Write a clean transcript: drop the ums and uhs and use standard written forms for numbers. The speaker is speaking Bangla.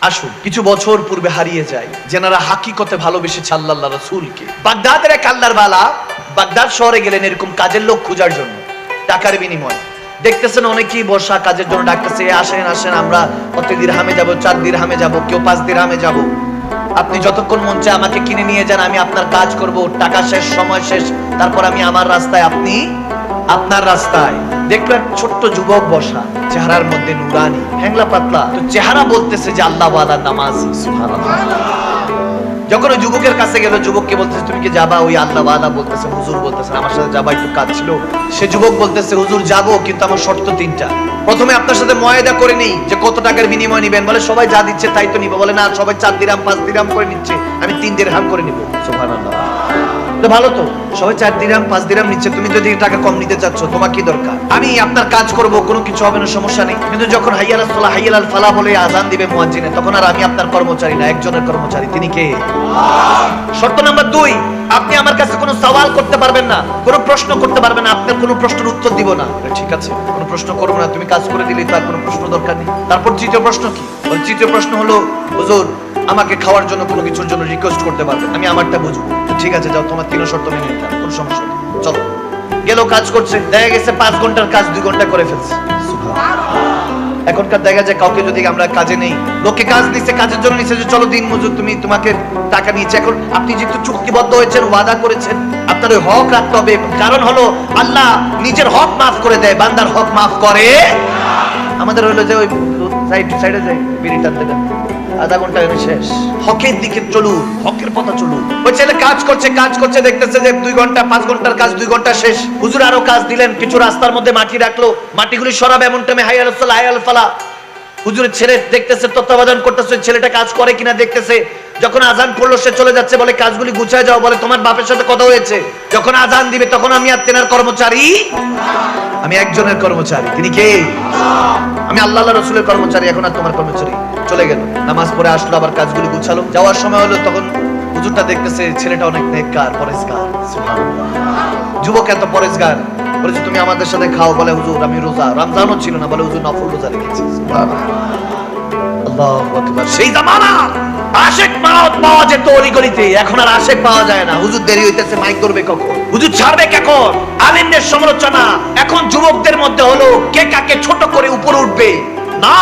আসুন কিছু বছর পূর্বে হারিয়ে যায় যেনারা হাকিকতে ভালোবেসেছে আল্লাহ রাসূলকে। বাগদাদের এক আল্লাহর বালা বাগদাদ শহরে গেলেন এরকম কাজের লোক খোঁজার জন্য, টাকার বিনিময়ে। দেখতেছেন অনেকেই বসা কাজের জন্য ডাকতেছে, আসেন আসেন আমরা কত দিরহামে যাব, 4 দিরহামে যাব, কেউ 5 দিরহামে যাব। আপনি যতক্ষণ মন চায় আমাকে কিনে নিয়ে যান, আমি আপনার কাজ করব, টাকা শেষ, সময় শেষ, তারপর আমি আমার রাস্তায়, আপনি আপনার রাস্তায়। দেখলো এক ছোট্ট যুবক বসা, চেহারার মধ্যে নুরানি, হ্যাংলা পাতলা, তো চেহারা বলতেছে যে আল্লাহ ওয়ালা নামাজি। সুবহানাল্লাহ। যখন ওই যুবকের কাছে গেল, যুবককে বলতেছে তুমি কি যাবা? ওই আল্লাহ ওয়ালা বলতেছে, হুজুর বলতেছে আমার সাথে যাবা, একটু কাজ ছিল। সে যুবক বলতেছে হুজুর যাবো, কিন্তু আমার শর্ত 3টা। প্রথমে আপনার সাথে মুয়ায়দা করে নেই যে কত টাকার বিনিময় নিবেন। বলে সবাই যা দিচ্ছে তাই তো নিব। বলে না, সবাই 4 দিরহাম 5 দিরহাম করে নিচ্ছে, আমি 3 দিরহাম করে নিব। সুবহানাল্লাহ। তো ভালো তো, সবাই 4 দিরহাম 5 দিরহাম নিচ্ছে, তুমি যদি টাকা কম নিতে চাচ্ছ তোমার কি দরকার? আমি আপনার কাজ করব, কোনো কিছু হবে না, সমস্যা নেই। কিন্তু যখন হাইয়াল সালাহ হাইয়াল ফালাহ বলে আযান দিবে মুয়াজ্জিনে, তখন আর আমি আপনার কর্মচারী না, একজনের কর্মচারী। তিনি কে? শর্ত নাম্বার 2, আপনি আমার কাছে কোনো সওয়াল করতে পারবেন না, কোনো প্রশ্ন করতে পারবেন না, আপনার কোনো প্রশ্নের উত্তর দিব না। ঠিক আছে, কোনো প্রশ্ন করব না, তুমি কাজ করে দিলেই তার কোনো প্রশ্ন দরকার নেই। তারপর তৃতীয় প্রশ্ন কি? তৃতীয় প্রশ্ন হলো হুজুর আমাকে খাওয়ার জন্য কোনো কিছুর জন্য রিকোয়েস্ট করতে পারবেন, আমি আমারটা বুঝবো। ঠিক আছে যাও, তোমার 3 শর্ত মেনে নিলাম, কোনো সমস্যা নেই, চলো। গেল, কাজ করছে, দেখা গেছে 5 ঘন্টার কাজ 2 ঘন্টা করে ফেলছে। এখনকার দেখা যায় কাউকে যদি আমরা কাজে নেই, লোকে কাজ নিচ্ছে, কাজের জন্য নিচ্ছে যে চলো দিন মজুর, তোমাকে টাকা নিচ্ছে। এখন আপনি যেহেতু চুক্তিবদ্ধ হয়েছেন, ওয়াদা করেছেন, আপনার ওই হক রাখতে হবে। কারণ হলো আল্লাহ নিজের হক মাফ করে দেয়, বান্দার হক মাফ করে। আমাদের হলো যে ওই সাইডে যাই বিড়ি টানতে টানতে আধা ঘন্টা শেষ। হকের দিকে চলুন, হকের পথে চলুন। ওই ছেলে কাজ করছে দেখতেছে যে 2 ঘন্টা 5 ঘন্টার কাজ 2 ঘন্টা শেষ। হুজুর আরো কাজ দিলেন, কিছু রাস্তার মধ্যে মাটি রাখলো, মাটিগুলি সরাবে। এমন টাইমে হাইয়াল সালাহ হাইয়াল ফালাহ, হুজুরের ছেলে দেখতেছে, তত্ত্বাবধান করতেছে, ছেলেটা কাজ করে কিনা দেখতেছে। যখন আজান পড়লো সে চলে যাচ্ছে, বলে কাজগুলি গুছায় যাও। বলে তোমার বাপের সাথে কথা হয়েছে, যখন আজান দিবে তখন আমি আর তেনার কর্মচারী, আমি একজনের কর্মচারী। তিনি কে? আমি আল্লাহ রাসূলের কর্মচারী, এখন আর তোমার কর্মচারী। চলে গেল, নামাজ পড়ে আসলো, আবার কাজগুলি গুছালো। যাওয়ার সময় হলো, তখন হুজুরটা দেখতেছে ছেলেটা অনেক নেককার, পরেজগার। সুবহানাল্লাহ। যুবক এত পরেজগার, বলেছে তুমি আমাদের সাথে খাও। বলে হুজুর আমি রোজা, রমজানও ছিল না। বলে হুজুর নফল রোজা রেখেছি। সুবহানাল্লাহ, আল্লাহু আকবার। সেই জামানা আশিক পাওয়া যেত অলিগলিতে, এখন আর আশিক পাওয়া যায় না। হুজুর দেরি হইতেছে, মাইক করবে কখন, হুজুর ছাড়বে কখন, আলেমদের সমালোচনা। এখন যুবকদের মধ্যে হলো কে কাকে ছোট করে উপরে উঠবে না।